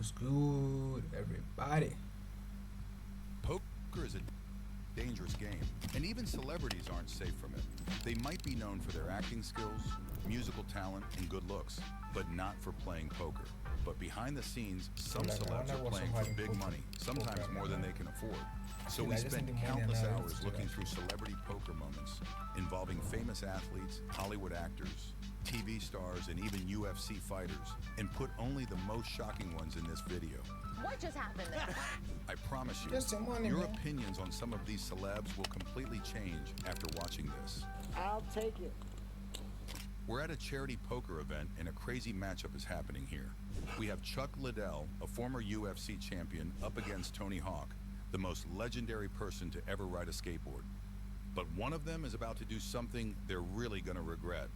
What's good, everybody? Poker is a dangerous game, and even celebrities aren't safe from it. They might be known for their acting skills, musical talent, and good looks, but not for playing poker. But behind the scenes, some celebs are playing for big money, sometimes more than they can afford. So we spend countless hours looking through celebrity poker moments involving famous athletes, Hollywood actors, TV stars, and even UFC fighters, and put only the most shocking ones in this video. What just happened there? I promise you, Just some money, your man. opinions on some of these celebs will completely change after watching this. I'll take it. We're at a charity poker event, and a crazy matchup is happening here. We have Chuck Liddell, a former UFC champion, up against Tony Hawk, the most legendary person to ever ride a skateboard. But one of them is about to do something they're really going to regret.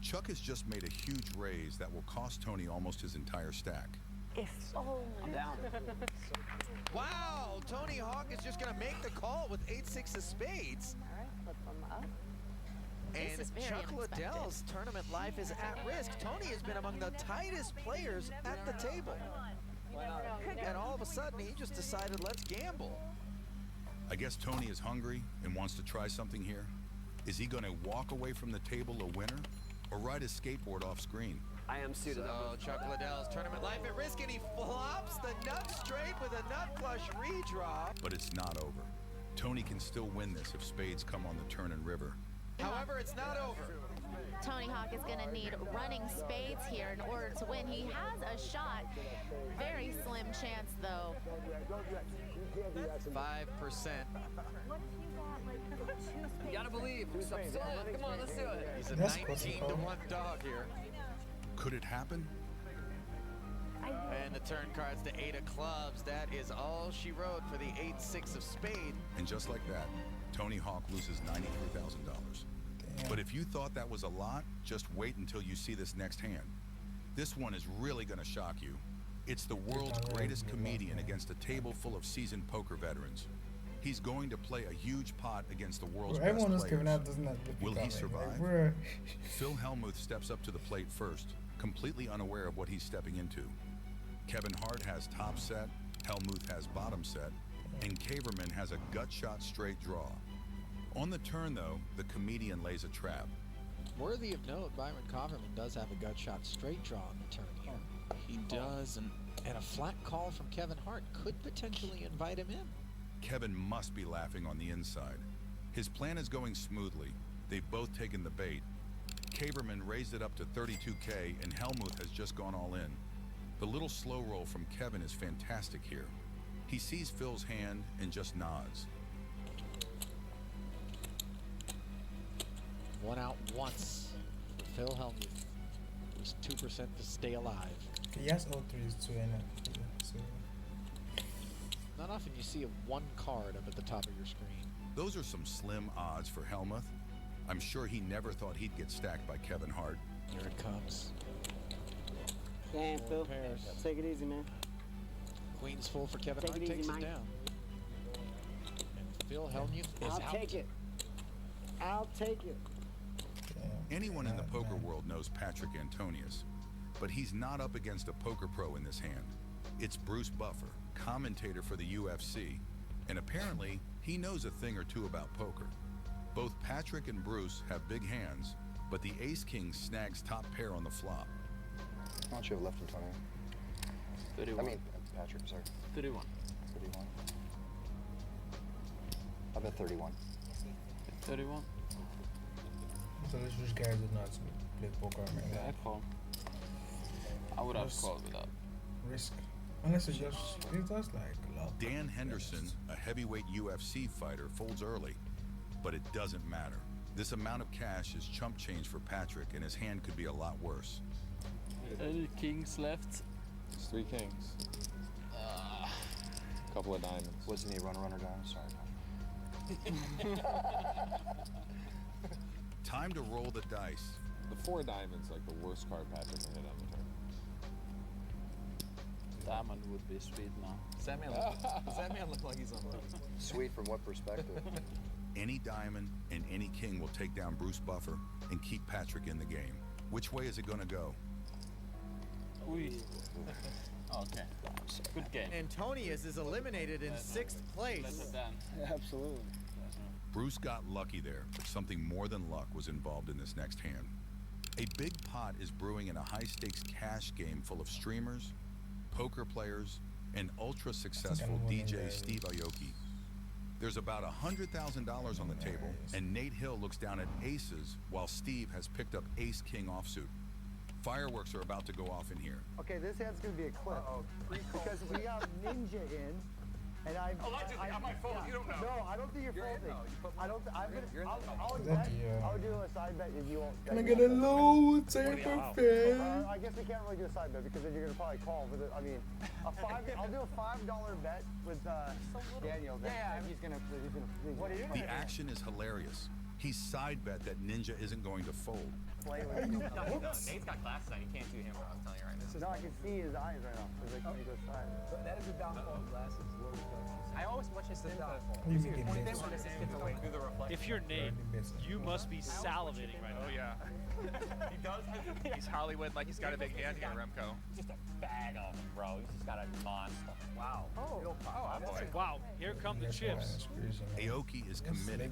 Chuck has just made a huge raise that will cost Tony almost his entire stack. I'm down. Wow, Tony Hawk is just going to make the call with 8-6 of spades. All right, flip them up. This is And very Chuck unexpected. Liddell's tournament life is at risk. Tony has been among the tightest players at the table. And all of a sudden, he just decided, let's gamble. I guess Tony is hungry and wants to try something here. Is he going to walk away from the table a winner or ride his skateboard off screen? I am suited So Chuck Liddell's tournament life at risk, and he flops the nut straight with a nut flush redraw. But it's not over. Tony can still win this if spades come on the turn and river. However, it's not over. Tony Hawk is going to need running spades here in order to win. He has a shot. Very slim chance, though. 5%. You gotta believe. Come on, let's do it. He's a That's 19-to-1 dog here. Could it happen? And the turn card's the 8 of clubs. That is all she wrote for the 8-6 of spade. And just like that, Tony Hawk loses $93,000. But if you thought that was a lot, just wait until you see this next hand. This one is really going to shock you. It's the world's greatest comedian against a table full of seasoned poker veterans. He's going to play a huge pot against the world's Bro, everyone best who's giving players. out doesn't have to Will he like, survive? bro. Phil Hellmuth steps up to the plate first, completely unaware of what he's stepping into. Kevin Hart has top set, Hellmuth has bottom set, and Caverman has a gut shot straight draw. On the turn, though, the comedian lays a trap. Worthy of note, Byron Coverman does have a gut shot straight draw on the turn here. He does, and a flat call from Kevin Hart could potentially invite him in. Kevin must be laughing on the inside. His plan is going smoothly. They've both taken the bait. Caverman raised it up to 32K, and Hellmuth has just gone all in. The little slow roll from Kevin is fantastic here. He sees Phil's hand and just nods. One out once for Phil Hellmuth. Just 2% to stay alive. He has O3s too, innit? So, Not often you see a one card up at the top of your screen. Those are some slim odds for Hellmuth. I'm sure he never thought he'd get stacked by Kevin Hart. Here it comes. Damn, Phil. Pairs. Take it easy, man. Queen's full for Kevin Take Hart, it easy, takes it Mike. down. And Phil Hellmuth is I'll out. take it. I'll take it. damn. Anyone in the God, poker man. world knows Patrick Antonius, but he's not up against a poker pro in this hand. It's Bruce Buffer, commentator for the UFC, and apparently he knows a thing or two about poker. Both Patrick and Bruce have big hands, but the ace-king snags top pair on the flop. How much you have left, Antonio? 31. I mean, Patrick, sorry. 31. 31. I bet 31. 31. So let's just guys do not play poker, man. Yeah, I call. I would have Yes. called with that. Risk. Unless it's just like love. Dan Henderson, a heavyweight UFC fighter, folds early, but it doesn't matter. This amount of cash is chump change for Patrick, and his hand could be a lot worse. Any kings left? It's 3 kings. Couple of diamonds. Wasn't he runner down? Sorry, Patrick. Time to roll the dice. The 4 diamonds, like the worst card Patrick can hit on the turn. Diamond would be sweet now. Samuel look like he's on the Sweet from what perspective? Any diamond and any king will take down Bruce Buffer and keep Patrick in the game. Which way is it going to go? Ui. Oh, Okay. Good game. Antonius is eliminated in 6th place. Better than. Absolutely. Bruce got lucky there, but something more than luck was involved in this next hand. A big pot is brewing in a high-stakes cash game full of streamers, poker players, and ultra-successful DJ Steve Aoki. There's about $100,000 on the table, and Nate Hill looks down at aces while Steve has picked up ace-king offsuit. Fireworks are about to go off in here. Okay, this hand's gonna be a clip. Because we have Ninja in, and I'm. Allegedly, I might fold. You don't know. No, I don't think you're folding. I don't. I'm gonna. I'll Is bet. that the, I'll do a side bet if you won't. Can I get a low Tampa fan? I guess we can't really do a side bet because then you're gonna probably call. But I mean, I'll do a $5 bet with Daniel. Yeah, he's gonna. What are you doing? The action is hilarious. He side bet that Ninja isn't going to fold. Nate's got glasses on. You can't do him. I'm telling you right now. No, I can see his eyes right now. It's like he goes side. That is a downfall of glasses. I always want you to think that. You make it best. If you're Nate, you must be salivating right now. Oh yeah. He does. He's Hollywood like he's got a big hand here, Remco. Just a bag of them, bro. He's just got a monster. Wow. Wow, here come the chips. Aoki is committed.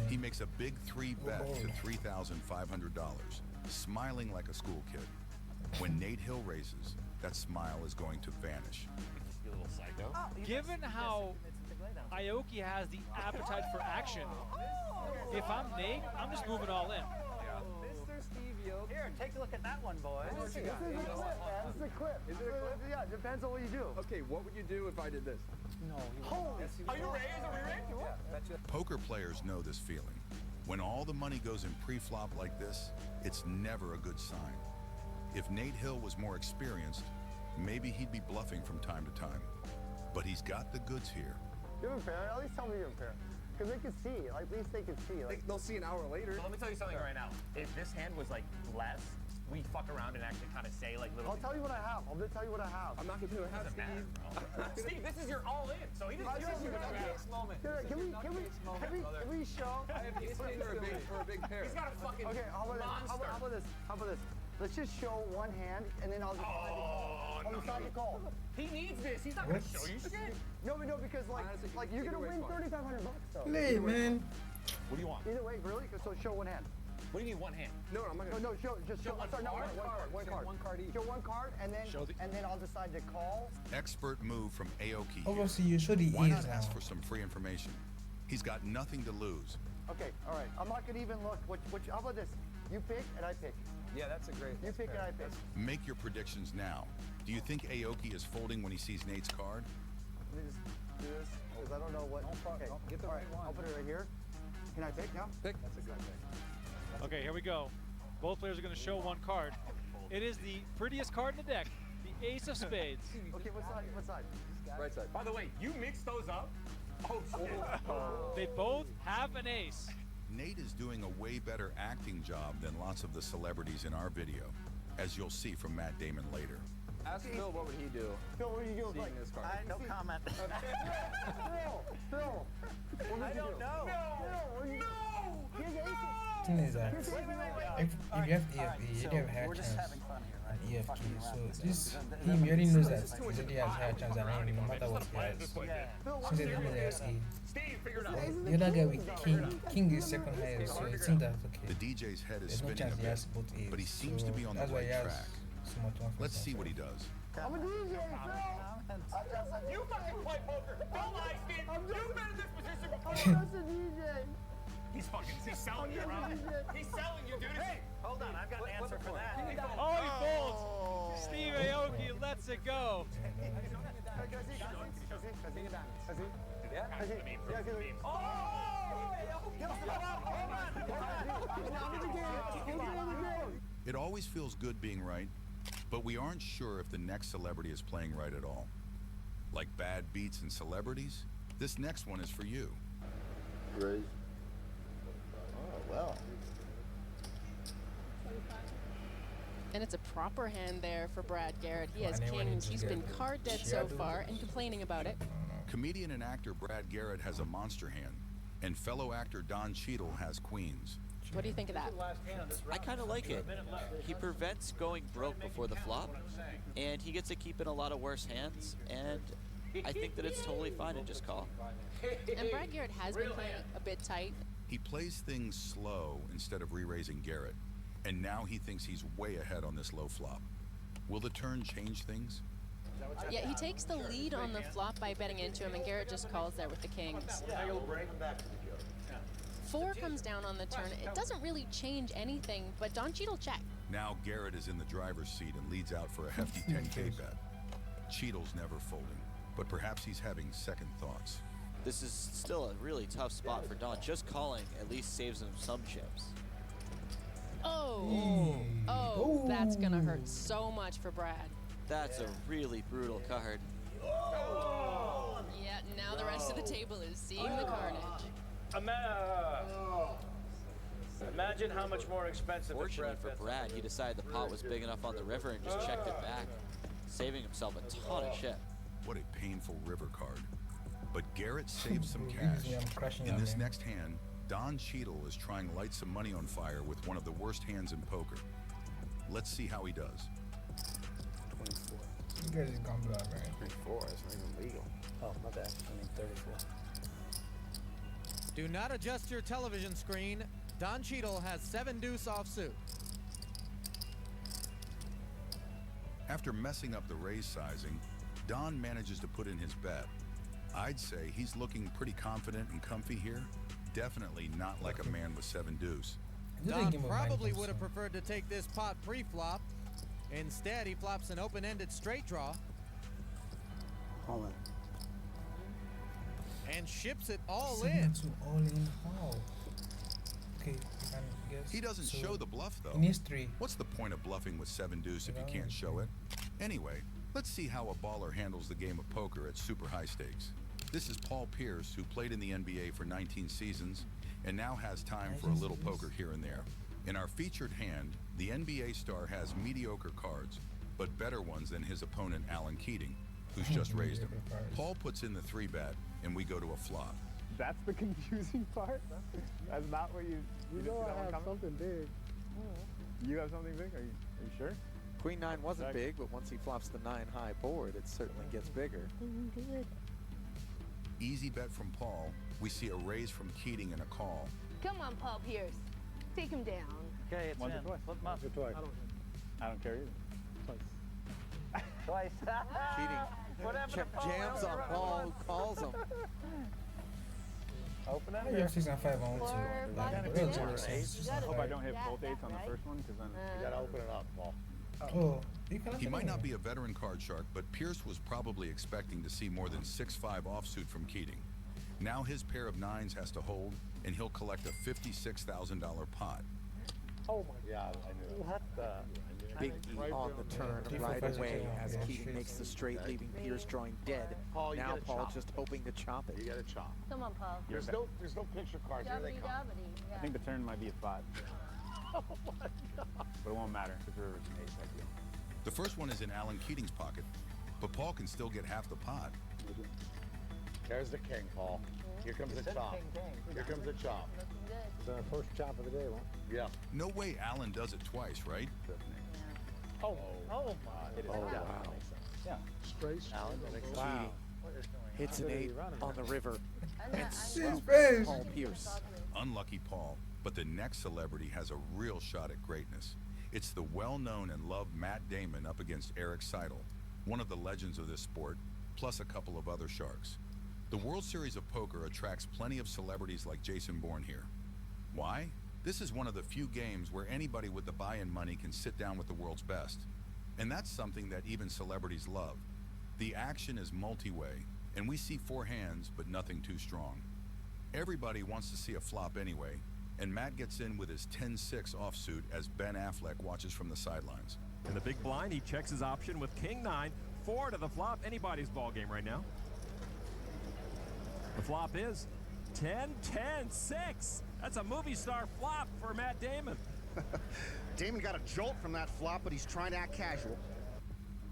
He makes a big 3 bet to $3,500, smiling like a school kid. When Nate Hill raises, that smile is going to vanish. You little psycho. Given how Aoki has the appetite for action, if I'm Nate, I'm just moving all in. Mr. Steve Yoke. Here, take a look at that one, boys. This is a clip, man. This is a clip. Is it a clip? Yeah, it depends on what you do. Okay, what would you do if I did this? No. Are you raised? Are we raised? Yeah, that's it. Poker players know this feeling. When all the money goes in pre-flop like this, it's never a good sign. If Nate Hill was more experienced, maybe he'd be bluffing from time to time. But he's got the goods here. Give him fair. At least tell me you're fair. Because they can see. Like, at least they can see. Like, They'll see an hour later. So let me tell you something right now. If this hand was like less, we fuck around and actually kind of say like little. I'll tell you what I have. I'll just tell you what I have. I'm not going to have Doesn't matter, bro. Steve, this is your all in. So he doesn't. moment. Can we show? I have ace king or a big pair. He's got a fucking Okay, how about this? How about this? Let's just show one hand, and then I'll decide to call. He needs this. He's not gonna show you shit. No, because like you're gonna win $3,500 though. Play, man. What do you want? Either way, really. So show one hand. What do you mean one hand? No, I'm not going to. No, show one card. One card. One card each. Show one card, and then I'll decide to call. Expert move from Aoki. Obviously, you show the Why ease not now. ask for some free information? He's got nothing to lose. Okay, all right. I'm not gonna even look. How about this? You pick and I pick. Yeah, that's a great. You pick and I pick. Make your predictions now. Do you think Aoki is folding when he sees Nate's card? Let me just do this because I don't know what. Okay, Get the all right one. I'll put it right here. Can I pick now? Pick. That's a good pick. Okay, here we go. Both players are going to show one card. It is the prettiest card in the deck, the Ace of Spades. Okay, what side? What side? Right side. By the way, you mix those up. Oh shit. They both have an ace. Nate is doing a way better acting job than lots of the celebrities in our video, as you'll see from Matt Damon later. Ask Phil what would he do. Phil, what do you do? Seeing this card. No comment. Phil. I don't know. Thing is that if you have EFP, you have hair We're just chance having fun here, right? and EFP. Fucking So around. this team already knows that he already has hair chance and him no matter what he has. Since they didn't really SE. Steve, figure it out. The other guy with King is second highest, so it seems that The okay. DJ's head is There's no spinning a chance he bit, has both A's. but he seems to be on the that's why right he has track. so much confidence. Let's see what he does. I'm a DJ, Phil. You fucking play poker. Don't lie, Steve. You've been in this position before. I'm just a DJ. He's selling you, bro. He's selling you, dude. Hey, Hold on, I've got an answer for that. Oh, he folds. Steve Aoki lets it go. It always feels good being right, but we aren't sure if the next celebrity is playing right at all. Like bad beats and celebrities, this next one is for you. Raise. Oh, well. And it's a proper hand there for Brad Garrett. He has Anyone kings. needs to He's get been it. card dead so far and complaining about it. Comedian and actor Brad Garrett has a monster hand, and fellow actor Don Cheadle has queens. What do you think of that? I kind of like it. He prevents going broke before the flop, and he gets to keep in a lot of worse hands, and I think that it's totally fine to just call. And Brad Garrett has been playing a bit tight. He plays things slow instead of re-raising Garrett, and now he thinks he's way ahead on this low flop. Will the turn change things? Yeah, he takes the lead on the flop by betting into him, and Garrett just calls there with the kings. 4 comes down on the turn. It doesn't really change anything, but Don Cheadle check. Now Garrett is in the driver's seat and leads out for a hefty 10K bet. Cheadle's never folding, but perhaps he's having second thoughts. This is still a really tough spot for Don. Just calling at least saves him some chips. Oh, that's gonna hurt so much for Brad. That's a really brutal card. Yeah, now the rest of the table is seeing the carnage. Imagine how much more expensive. Fortunately for Brad, he decided the pot was big enough on the river and just checked it back, saving himself a ton of shit. What a painful river card. But Garrett saves some cash. In this next hand, Don Cheadle is trying to light some money on fire with one of the worst hands in poker. Let's see how he does. 24. You guys just gone blood, man. 24, that's not even legal. Oh, my bad. I mean 34. Do not adjust your television screen. Don Cheadle has 7 deuce offsuit. After messing up the raise sizing, Don manages to put in his bet. I'd say he's looking pretty confident and comfy here. Definitely not like a man with 7 deuce. Don probably would have preferred to take this pot pre-flop. Instead, he flops an open-ended straight draw. All in. And ships it all in. All in. Wow. Okay, you can guess. He doesn't show the bluff, though. In history. What's the point of bluffing with 7 deuce if you can't show it? Anyway, let's see how a baller handles the game of poker at super high stakes. This is Paul Pierce, who played in the NBA for 19 seasons and now has time for a little poker here and there. In our featured hand, the NBA star has mediocre cards, but better ones than his opponent Alan Keating, who's just raised him. Paul puts in the 3-bet, and we go to a flop. That's the confusing part? That's not what you know I have something big. You have something big? Are you sure? Queen 9 wasn't big, but once he flops the 9 high board, it certainly gets bigger. Good. Easy bet from Paul. We see a raise from Keating and a call. Come on, Paul Pierce. Take him down. Okay, it's Once or in. twice? Flip him up. Twice. I don't care either. Twice. Cheating. Jams on Paul, who calls him. Open it. You have 6 and 5 on too. I hope I don't hit both 8s on the first one, because then you gotta open it up, Paul. Oh, you can. He might not be a veteran card shark, but Pierce was probably expecting to see more than 6-5 offsuit from Keating. Now his pair of 9s has to hold, and he'll collect a $56,000 pot. Oh my God, I knew it. What the? Biggie on the turn right away as Keating makes the straight, leaving Pierce drawing dead. Paul, now Paul just hoping to chop it. You gotta chop. Come on, Paul. There's no picture cards. Here they come. I think the turn might be a 5. Oh my God. But it won't matter because river's an ace. I feel. The first one is in Alan Keating's pocket, but Paul can still get half the pot. There's the king, Paul. Here comes the chop. Here comes the chop. It's the first chop of the day, yeah. No way Alan does it twice, right? Oh my. Oh, wow. Yeah. Straight. Alan makes Keating hits an 8 on the river and face. Paul Pierce. Unlucky Paul, but the next celebrity has a real shot at greatness. It's the well-known and loved Matt Damon up against Eric Seidel, one of the legends of this sport, plus a couple of other sharks. The World Series of Poker attracts plenty of celebrities like Jason Bourne here. Why? This is one of the few games where anybody with the buy-in money can sit down with the world's best. And that's something that even celebrities love. The action is multi-way, and we see 4 hands, but nothing too strong. Everybody wants to see a flop anyway, and Matt gets in with his 10-6 offsuit as Ben Affleck watches from the sidelines. In the big blind, he checks his option with King 9, 4 to the flop. Anybody's ball game right now. The flop is 10-10-6. That's a movie star flop for Matt Damon. Damon got a jolt from that flop, but he's trying to act casual.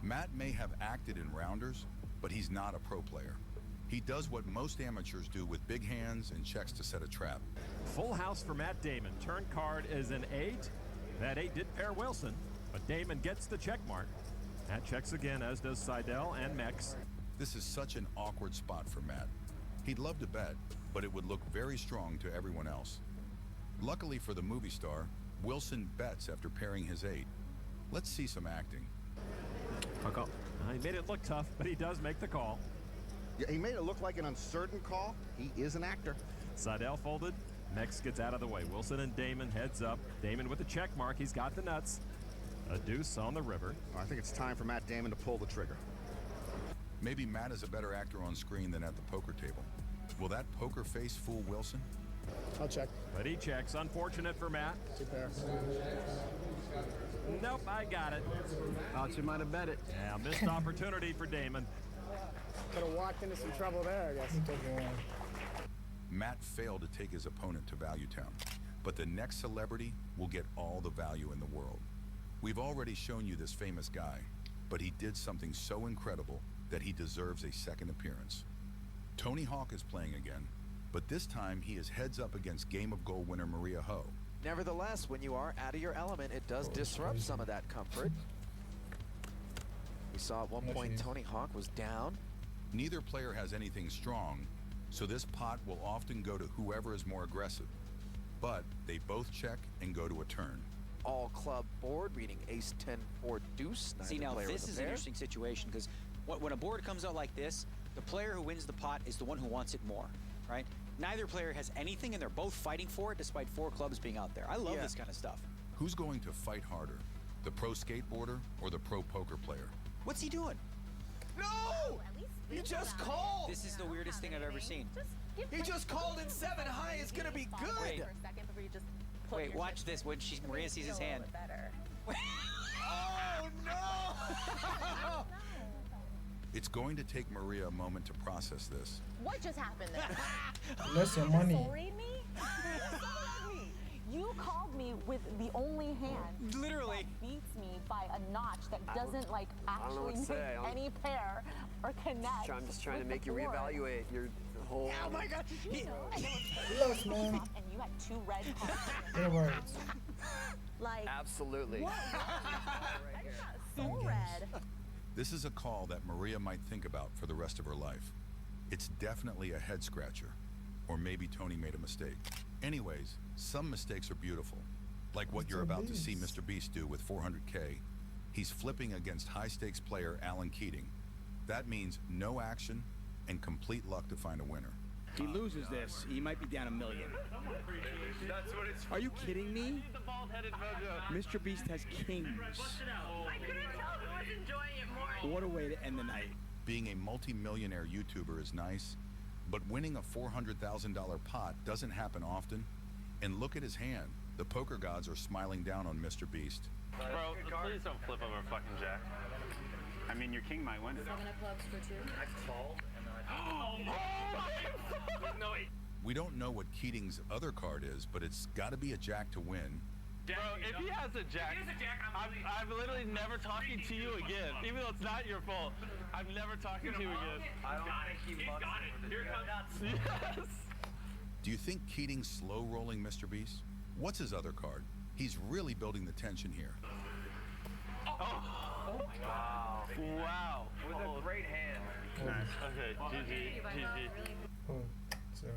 Matt may have acted in rounders, but he's not a pro player. He does what most amateurs do with big hands and checks to set a trap. Full house for Matt Damon. Turn card is an 8. That 8 did pair Wilson, but Damon gets the check mark. Matt checks again, as does Seidel and Mex. This is such an awkward spot for Matt. He'd love to bet, but it would look very strong to everyone else. Luckily for the movie star, Wilson bets after pairing his 8. Let's see some acting. He made it look tough, but he does make the call. Yeah, he made it look like an uncertain call. He is an actor. Seidel folded. Mex gets out of the way. Wilson and Damon heads up. Damon with a check mark. He's got the nuts. A deuce on the river. I think it's time for Matt Damon to pull the trigger. Maybe Matt is a better actor on screen than at the poker table. Will that poker face fool Wilson? I'll check. But he checks. Unfortunate for Matt. 2 pair. Nope, I got it. Thought you might have bet it. Yeah, missed opportunity for Damon. Could have walked into some trouble there, I guess. Matt failed to take his opponent to Value Town, but the next celebrity will get all the value in the world. We've already shown you this famous guy, but he did something so incredible that he deserves a second appearance. Tony Hawk is playing again, but this time he is heads up against Game of Gold winner Maria Ho. Nevertheless, when you are out of your element, it does disrupt some of that comfort. We saw at one point Tony Hawk was down. Neither player has anything strong, so this pot will often go to whoever is more aggressive. But they both check and go to a turn. All club board, reading ace 10 4 deuce. See, now this is an interesting situation because when a board comes out like this, the player who wins the pot is the one who wants it more, right? Neither player has anything and they're both fighting for it despite 4 clubs being out there. I love this kind of stuff. Who's going to fight harder, the pro skateboarder or the pro poker player? What's he doing? No! He just called! This is the weirdest thing I've ever seen. He just called in 7 high. It's gonna be good. Wait, watch this when Maria sees his hand. Oh no! It's going to take Maria a moment to process this. What just happened there? Less your money. Read me? You called me with the only hand literally that beats me by a notch that doesn't like I don't know actually what to make say. any pair or connect. I'm just trying to with make the you board. reevaluate your whole. Oh my God! Lost, man. And you had 2 red cards. It works. Like Absolutely. what? I just got so red. This is a call that Maria might think about for the rest of her life. It's definitely a head scratcher. Or maybe Tony made a mistake. Anyways, some mistakes are beautiful. Like what you're about to see Mr. Beast do with 400K. He's flipping against high-stakes player Alan Keating. That means no action and complete luck to find a winner. He loses this, he might be down $1 million. Are you kidding me? Mr. Beast has kings. What a way to end the night. Being a multi-millionaire YouTuber is nice, but winning a $400,000 pot doesn't happen often. And look at his hand. The poker gods are smiling down on Mr. Beast. Bro, please don't flip over fucking jack. I mean, your king might win. 7 of clubs for 2. I called and then I no, We don't know what Keating's other card is, but it's got to be a jack to win. Bro, if he has a jack, I'm literally never talking to you again. Even though it's not your fault, I'm never talking to you again. I don't think he got it. Here comes. Yes. Do you think Keating's slow rolling Mr. Beast? What's his other card? He's really building the tension here. Oh. Wow. Wow. It was a great hand. Nice. Okay, GG. GG. Oh, so,